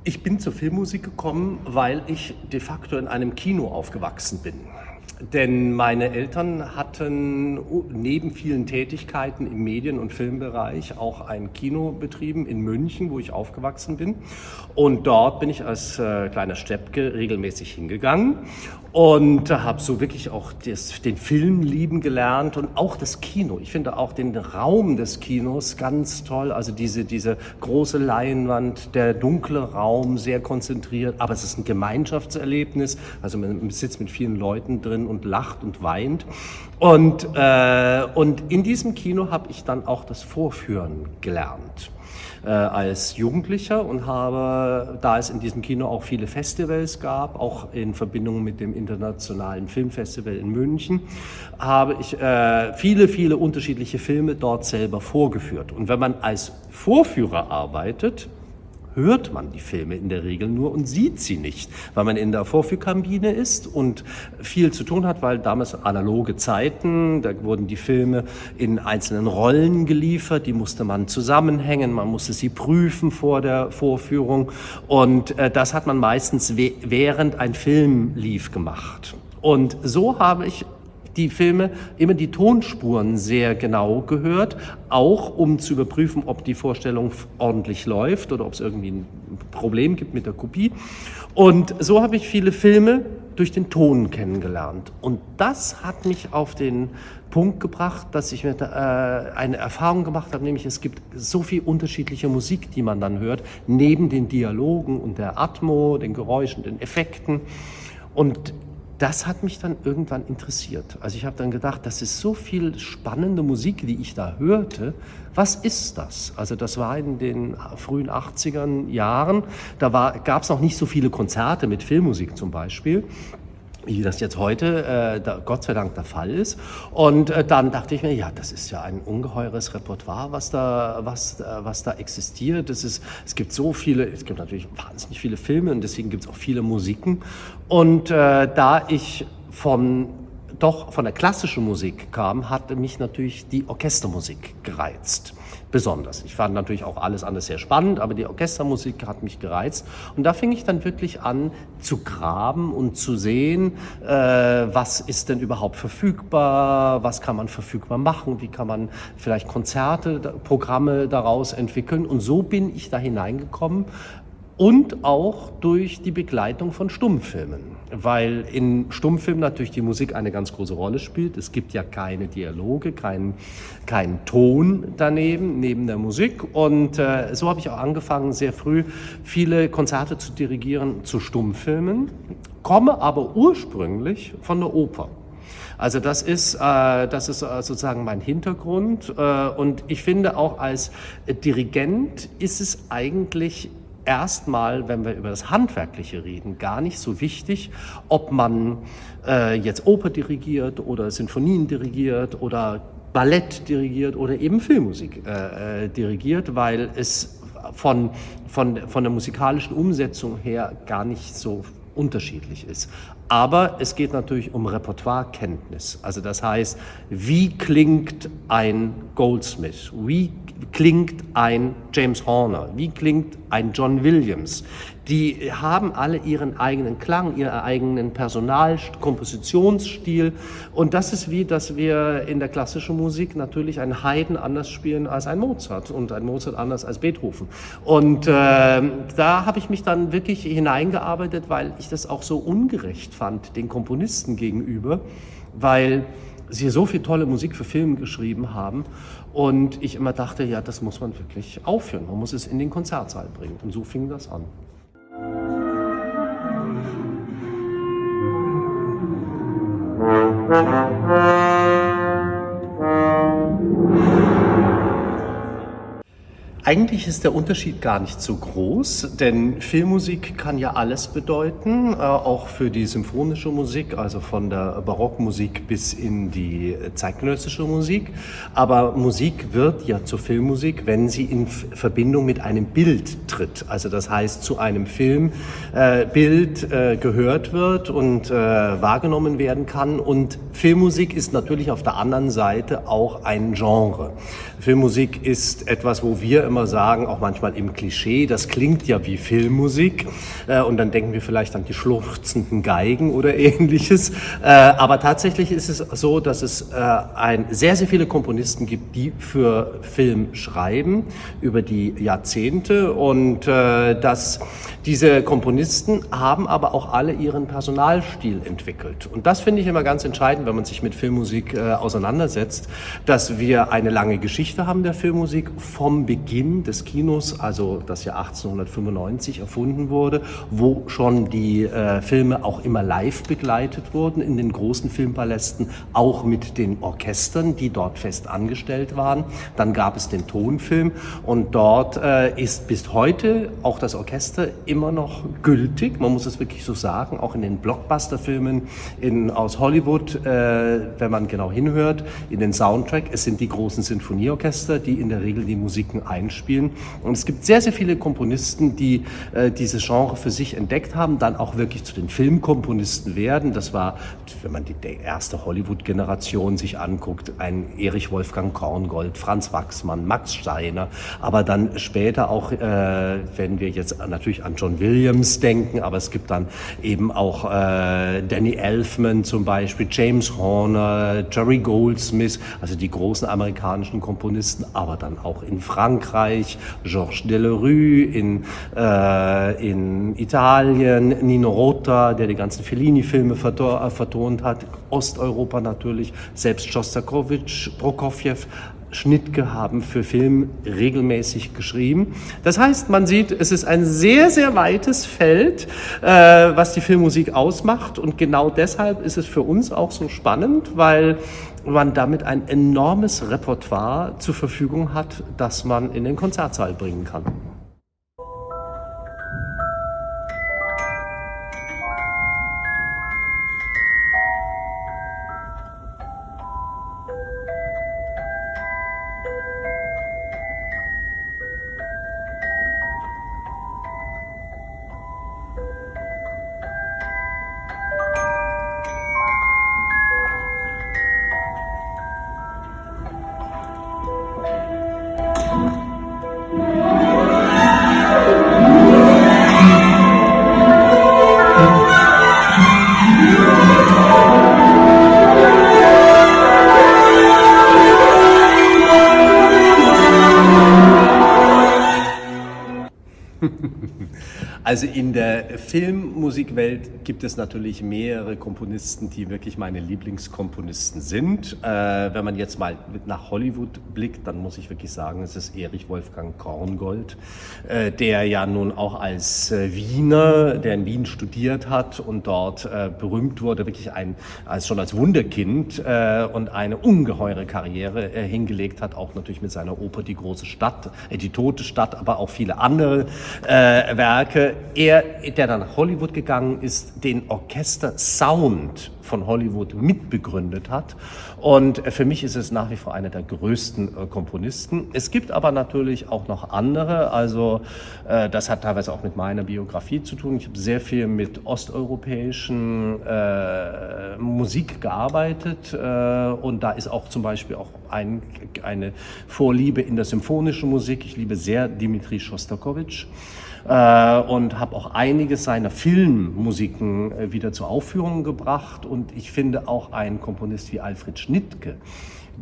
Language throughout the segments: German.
Ich bin zur Filmmusik gekommen, weil ich de facto in einem Kino aufgewachsen bin. Denn meine Eltern hatten neben vielen Tätigkeiten im Medien- und Filmbereich auch ein Kino betrieben in München, wo ich aufgewachsen bin. Und dort bin ich als kleiner Steppke regelmäßig hingegangen und habe so wirklich auch den Film lieben gelernt und auch das Kino. Ich finde auch den Raum des Kinos ganz toll. Also diese große Leinwand, der dunkle Raum, sehr konzentriert, aber es ist ein Gemeinschaftserlebnis. Also man sitzt mit vielen Leuten drin und lacht und weint. Und in diesem Kino habe ich dann auch das Vorführen gelernt als Jugendlicher und habe, da es in diesem Kino auch viele Festivals gab, auch in Verbindung mit dem Internationalen Filmfestival in München, habe ich viele unterschiedliche Filme dort selber vorgeführt. Und wenn man als Vorführer arbeitet, hört man die Filme in der Regel nur und sieht sie nicht, weil man in der Vorführkabine ist und viel zu tun hat, weil damals analoge Zeiten, da wurden die Filme in einzelnen Rollen geliefert, die musste man zusammenhängen, man musste sie prüfen vor der Vorführung und das hat man meistens während ein Film lief gemacht. Und so habe ich die Filme, immer die Tonspuren sehr genau gehört, auch um zu überprüfen, ob die Vorstellung ordentlich läuft oder ob es irgendwie ein Problem gibt mit der Kopie. Und so habe ich viele Filme durch den Ton kennengelernt. Und das hat mich auf den Punkt gebracht, dass ich mir eine Erfahrung gemacht habe, nämlich es gibt so viel unterschiedliche Musik, die man dann hört, neben den Dialogen und der Atmo, den Geräuschen, den Effekten. Und das hat mich dann irgendwann interessiert. Also ich habe dann gedacht, das ist so viel spannende Musik, die ich da hörte. Was ist das? Also das war in den frühen 80er Jahren. Da gab es noch nicht so viele Konzerte mit Filmmusik zum Beispiel, wie das jetzt heute Gott sei Dank der Fall ist. Und dann dachte ich mir, ja, das ist ja ein ungeheures Repertoire, was da existiert. Es gibt natürlich wahnsinnig viele Filme und deswegen gibt es auch viele Musiken. Und da ich von der klassischen Musik kam, hatte mich natürlich die Orchestermusik gereizt. Besonders. Ich fand natürlich auch alles andere sehr spannend, aber die Orchestermusik hat mich gereizt. Und da fing ich dann wirklich an zu graben und zu sehen, was ist denn überhaupt verfügbar, was kann man verfügbar machen, wie kann man vielleicht Konzerte, Programme daraus entwickeln. Und so bin ich da hineingekommen. Und auch durch die Begleitung von Stummfilmen, weil in Stummfilmen natürlich die Musik eine ganz große Rolle spielt. Es gibt ja keine Dialoge, keinen Ton daneben, neben der Musik. Und so habe ich auch angefangen, sehr früh viele Konzerte zu dirigieren zu Stummfilmen, komme aber ursprünglich von der Oper. Also das ist sozusagen mein Hintergrund. Und ich finde auch als Dirigent ist es eigentlich erstmal, wenn wir über das Handwerkliche reden, gar nicht so wichtig, ob man jetzt Oper dirigiert oder Sinfonien dirigiert oder Ballett dirigiert oder eben Filmmusik dirigiert, weil es von der musikalischen Umsetzung her gar nicht so unterschiedlich ist. Aber es geht natürlich um Repertoirekenntnis. Also das heißt, wie klingt ein Goldsmith? Wie klingt ein James Horner? Wie klingt ein John Williams? Die haben alle ihren eigenen Klang, ihren eigenen Kompositionsstil. Und das ist wie, dass wir in der klassischen Musik natürlich einen Haydn anders spielen als ein Mozart und ein Mozart anders als Beethoven. Und da habe ich mich dann wirklich hineingearbeitet, weil ich das auch so ungerecht fand den Komponisten gegenüber, weil sie so viel tolle Musik für Filme geschrieben haben und ich immer dachte, ja, das muss man wirklich aufführen, man muss es in den Konzertsaal bringen und so fing das an. Eigentlich ist der Unterschied gar nicht so groß, denn Filmmusik kann ja alles bedeuten, auch für die symphonische Musik, also von der Barockmusik bis in die zeitgenössische Musik. Aber Musik wird ja zur Filmmusik, wenn sie in Verbindung mit einem Bild tritt. Also das heißt, zu einem Filmbild gehört wird und wahrgenommen werden kann. Und Filmmusik ist natürlich auf der anderen Seite auch ein Genre. Filmmusik ist etwas, wo wir immer sagen, auch manchmal im Klischee, das klingt ja wie Filmmusik, und dann denken wir vielleicht an die schluchzenden Geigen oder ähnliches. Aber tatsächlich ist es so, dass es sehr, sehr viele Komponisten gibt, die für Film schreiben über die Jahrzehnte, und dass diese Komponisten haben aber auch alle ihren Personalstil entwickelt. Und das finde ich immer ganz entscheidend, wenn man sich mit Filmmusik auseinandersetzt, dass wir eine lange Geschichte haben der Filmmusik vom Beginn des Kinos, also das Jahr 1895 erfunden wurde, wo schon die Filme auch immer live begleitet wurden in den großen Filmpalästen, auch mit den Orchestern, die dort fest angestellt waren. Dann gab es den Tonfilm, und dort ist bis heute auch das Orchester immer noch gültig. Man muss es wirklich so sagen, auch in den Blockbuster-Filmen aus Hollywood, wenn man genau hinhört, in den Soundtrack. Es sind die großen Sinfonieorchester, die in der Regel die Musiken einspielen. Und es gibt sehr, sehr viele Komponisten, die dieses Genre für sich entdeckt haben, dann auch wirklich zu den Filmkomponisten werden. Das war, wenn man die erste Hollywood-Generation sich anguckt, ein Erich Wolfgang Korngold, Franz Waxman, Max Steiner, aber dann später auch, wenn wir jetzt natürlich an John Williams denken, aber es gibt dann eben auch Danny Elfman zum Beispiel, James Horner, Jerry Goldsmith, also die großen amerikanischen Komponisten, aber dann auch in Frankreich, Georges Delerue, in Italien, Nino Rota, der die ganzen Fellini-Filme vertont hat, Osteuropa natürlich, selbst Schostakowitsch, Prokofjew, Schnittke haben für Film regelmäßig geschrieben. Das heißt, man sieht, es ist ein sehr, sehr weites Feld, was die Filmmusik ausmacht, und genau deshalb ist es für uns auch so spannend, weil man damit ein enormes Repertoire zur Verfügung hat, das man in den Konzertsaal bringen kann. Also in der Filmmusikwelt gibt es natürlich mehrere Komponisten, die wirklich meine Lieblingskomponisten sind. Wenn man jetzt mal nach Hollywood blickt, dann muss ich wirklich sagen, es ist Erich Wolfgang Korngold, der ja nun auch als Wiener, der in Wien studiert hat und dort berühmt wurde, wirklich schon als Wunderkind und eine ungeheure Karriere hingelegt hat, auch natürlich mit seiner Oper Die große Stadt, Die tote Stadt, aber auch viele andere Werke. Er, der dann nach Hollywood gegangen ist, den Orchester-Sound von Hollywood mitbegründet hat. Und für mich ist es nach wie vor einer der größten Komponisten. Es gibt aber natürlich auch noch andere, also das hat teilweise auch mit meiner Biografie zu tun. Ich habe sehr viel mit osteuropäischen Musik gearbeitet, und da ist auch zum Beispiel auch eine Vorliebe in der symphonischen Musik. Ich liebe sehr Dmitri Schostakowitsch. Und habe auch einige seiner Filmmusiken wieder zur Aufführung gebracht. Und ich finde auch einen Komponist wie Alfred Schnittke,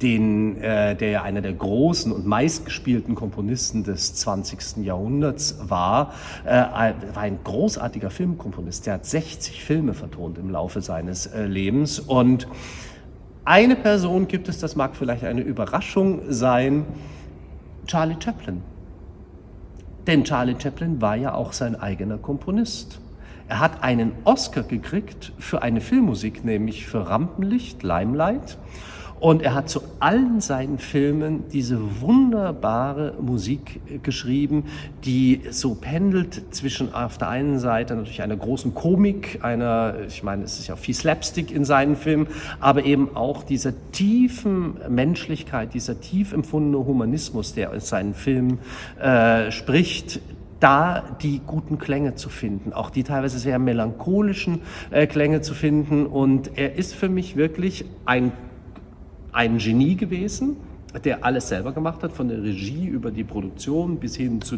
der ja einer der großen und meistgespielten Komponisten des 20. Jahrhunderts war ein großartiger Filmkomponist. Der hat 60 Filme vertont im Laufe seines Lebens. Und eine Person gibt es, das mag vielleicht eine Überraschung sein, Charlie Chaplin. Denn Charlie Chaplin war ja auch sein eigener Komponist. Er hat einen Oscar gekriegt für eine Filmmusik, nämlich für Rampenlicht, Limelight. Und er hat zu allen seinen Filmen diese wunderbare Musik geschrieben, die so pendelt zwischen auf der einen Seite natürlich einer großen Komik, ich meine, es ist ja viel Slapstick in seinen Filmen, aber eben auch dieser tiefen Menschlichkeit, dieser tief empfundene Humanismus, der in seinen Filmen spricht, da die guten Klänge zu finden, auch die teilweise sehr melancholischen Klänge zu finden. Und er ist für mich wirklich ein Genie gewesen, der alles selber gemacht hat, von der Regie über die Produktion bis hin zu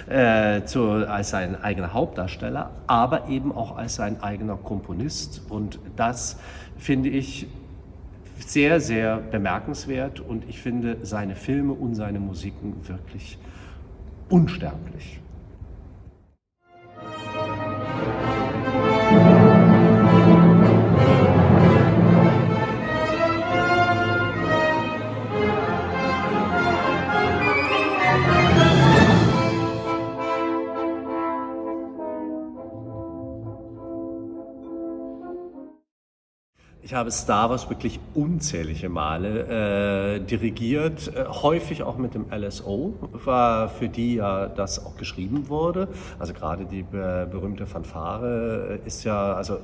als sein eigener Hauptdarsteller, aber eben auch als sein eigener Komponist. Und das finde ich sehr, sehr bemerkenswert und ich finde seine Filme und seine Musiken wirklich unsterblich. Ich habe Star Wars wirklich unzählige Male dirigiert, häufig auch mit dem LSO, für die ja das auch geschrieben wurde. Also gerade die berühmte Fanfare ist ja, also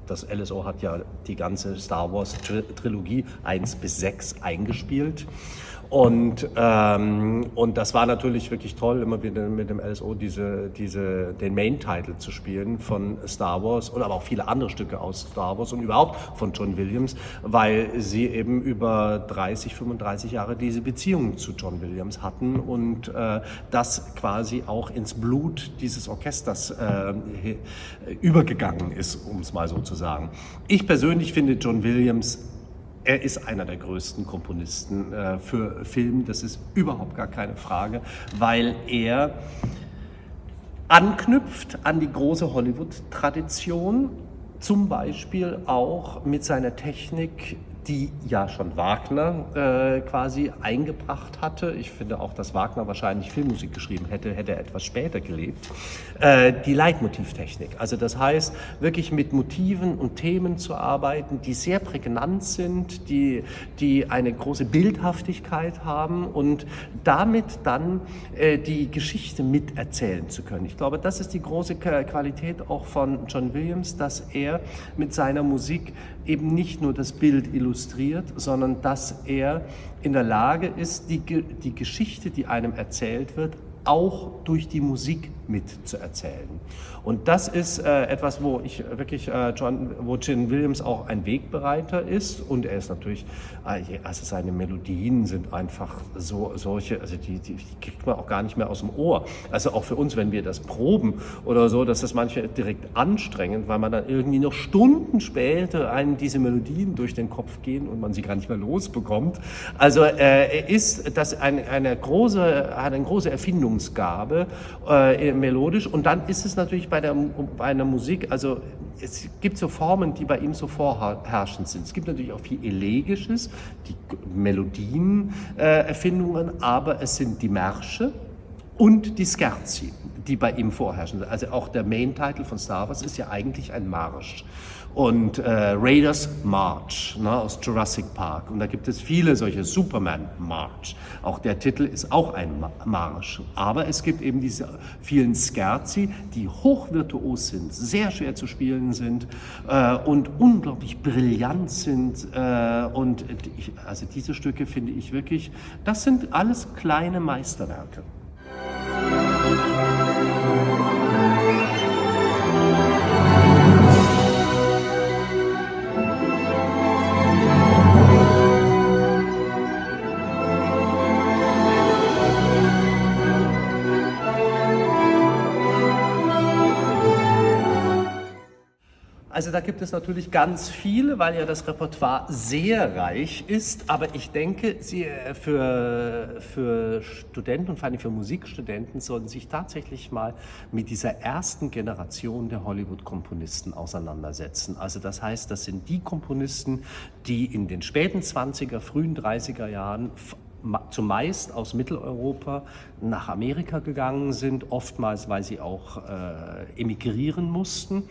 das LSO hat ja die ganze Star Wars Trilogie 1 bis 6 eingespielt. Und das war natürlich wirklich toll, immer wieder mit dem LSO den Main-Title zu spielen von Star Wars und aber auch viele andere Stücke aus Star Wars und überhaupt von John Williams, weil sie eben über 30, 35 Jahre diese Beziehung zu John Williams hatten und das quasi auch ins Blut dieses Orchesters übergegangen ist, um es mal so zu sagen. Ich persönlich finde John Williams, er ist einer der größten Komponisten für Film, das ist überhaupt gar keine Frage, weil er anknüpft an die große Hollywood-Tradition, zum Beispiel auch mit seiner Technik, die ja schon Wagner quasi eingebracht hatte. Ich finde auch, dass Wagner wahrscheinlich Filmmusik geschrieben hätte, hätte er etwas später gelebt. Die Leitmotivtechnik. Also das heißt, wirklich mit Motiven und Themen zu arbeiten, die sehr prägnant sind, die eine große Bildhaftigkeit haben und damit dann die Geschichte miterzählen zu können. Ich glaube, das ist die große Qualität auch von John Williams, dass er mit seiner Musik eben nicht nur das Bild illustriert, sondern dass er in der Lage ist, die Geschichte, die einem erzählt wird, auch durch die Musik mitzuerzählen. Und das ist etwas, wo ich wirklich John Williams auch ein Wegbereiter ist und er ist natürlich, also seine Melodien sind einfach solche, also die kriegt man auch gar nicht mehr aus dem Ohr. Also auch für uns, wenn wir das proben oder so, dass das manchmal direkt anstrengend, weil man dann irgendwie noch Stunden später einem diese Melodien durch den Kopf gehen und man sie gar nicht mehr losbekommt. Also ist das eine große Erfindungsgabe melodisch und dann ist es natürlich bei einer Musik, also es gibt so Formen, die bei ihm so vorherrschend sind. Es gibt natürlich auch viel Elegisches, die Melodienerfindungen, aber es sind die Märsche und die Scherzi, die bei ihm vorherrschen. Also auch der Main-Title von Star Wars ist ja eigentlich ein Marsch. Und Raiders March, ne, aus Jurassic Park. Und da gibt es viele solche Superman March. Auch der Titel ist auch ein Marsch. Aber es gibt eben diese vielen Scherzi, die hochvirtuos sind, sehr schwer zu spielen sind und unglaublich brillant sind. Also diese Stücke finde ich wirklich, das sind alles kleine Meisterwerke. Also da gibt es natürlich ganz viele, weil ja das Repertoire sehr reich ist, aber ich denke, für Studenten und vor allem für Musikstudenten sollten sich tatsächlich mal mit dieser ersten Generation der Hollywood-Komponisten auseinandersetzen. Also das heißt, das sind die Komponisten, die in den späten 20er, frühen 30er Jahren zumeist aus Mitteleuropa nach Amerika gegangen sind, oftmals, weil sie auch emigrieren mussten.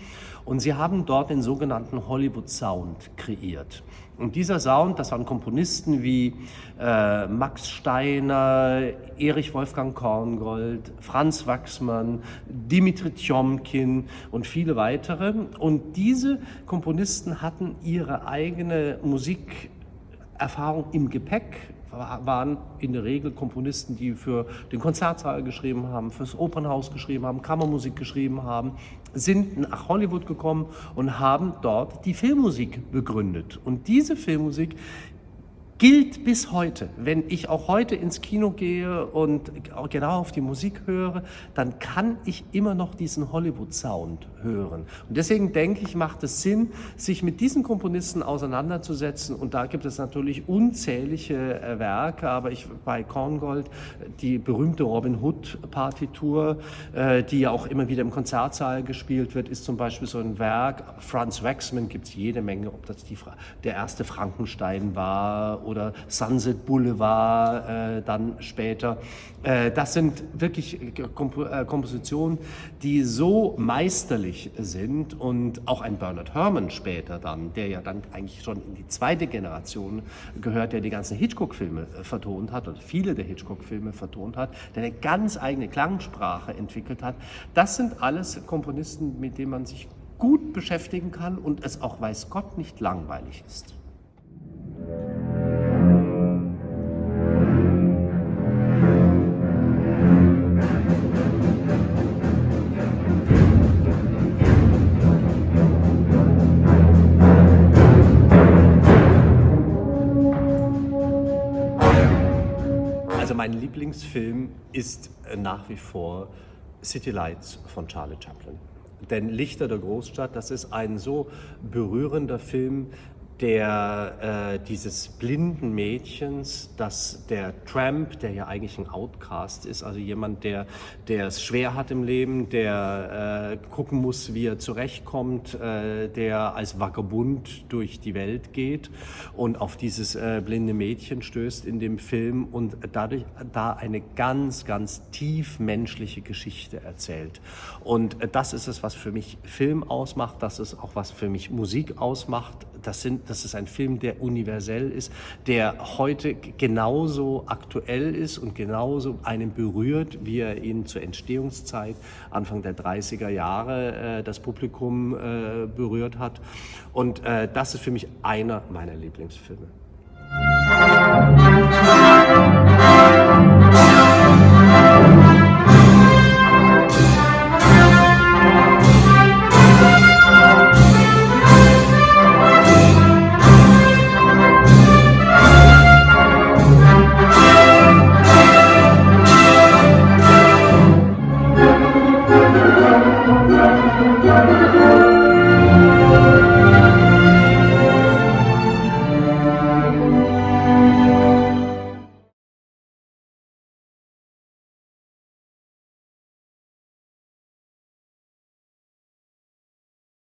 Und sie haben dort den sogenannten Hollywood Sound kreiert. Und dieser Sound, das waren Komponisten wie Max Steiner, Erich Wolfgang Korngold, Franz Waxman, Dimitri Tjomkin und viele weitere. Und diese Komponisten hatten ihre eigene Musikerfahrung im Gepäck, waren in der Regel Komponisten, die für den Konzertsaal geschrieben haben, fürs Opernhaus geschrieben haben, Kammermusik geschrieben haben, sind nach Hollywood gekommen und haben dort die Filmmusik begründet. Und diese Filmmusik gilt bis heute. Wenn ich auch heute ins Kino gehe und genau auf die Musik höre, dann kann ich immer noch diesen Hollywood-Sound hören. Und deswegen denke ich, macht es Sinn, sich mit diesen Komponisten auseinanderzusetzen. Und da gibt es natürlich unzählige Werke, aber bei Korngold die berühmte Robin Hood-Partitur, die ja auch immer wieder im Konzertsaal gespielt wird, ist zum Beispiel so ein Werk. Franz Waxman gibt es jede Menge, ob das der erste Frankenstein war oder Sunset Boulevard dann später. Das sind wirklich Kompositionen, die so meisterlich sind, und auch ein Bernard Herrmann später dann, der ja dann eigentlich schon in die zweite Generation gehört, der die ganzen Hitchcock-Filme vertont hat oder viele der Hitchcock-Filme vertont hat, der eine ganz eigene Klangsprache entwickelt hat. Das sind alles Komponisten, mit denen man sich gut beschäftigen kann und es auch, weiß Gott, nicht langweilig ist. Also mein Lieblingsfilm ist nach wie vor City Lights von Charlie Chaplin. Denn Lichter der Großstadt, das ist ein so berührender Film, der dieses blinden Mädchens, der Tramp, der ja eigentlich ein Outcast ist, also jemand, der es schwer hat im Leben, der gucken muss, wie er zurechtkommt, der als Vagabund durch die Welt geht und auf dieses blinde Mädchen stößt in dem Film und dadurch da eine ganz, ganz tief menschliche Geschichte erzählt. Und das ist es, was für mich Film ausmacht, das ist auch, was für mich Musik ausmacht. Das ist ein Film, der universell ist, der heute genauso aktuell ist und genauso einen berührt, wie er ihn zur Entstehungszeit, Anfang der 30er Jahre, das Publikum berührt hat. Und das ist für mich einer meiner Lieblingsfilme.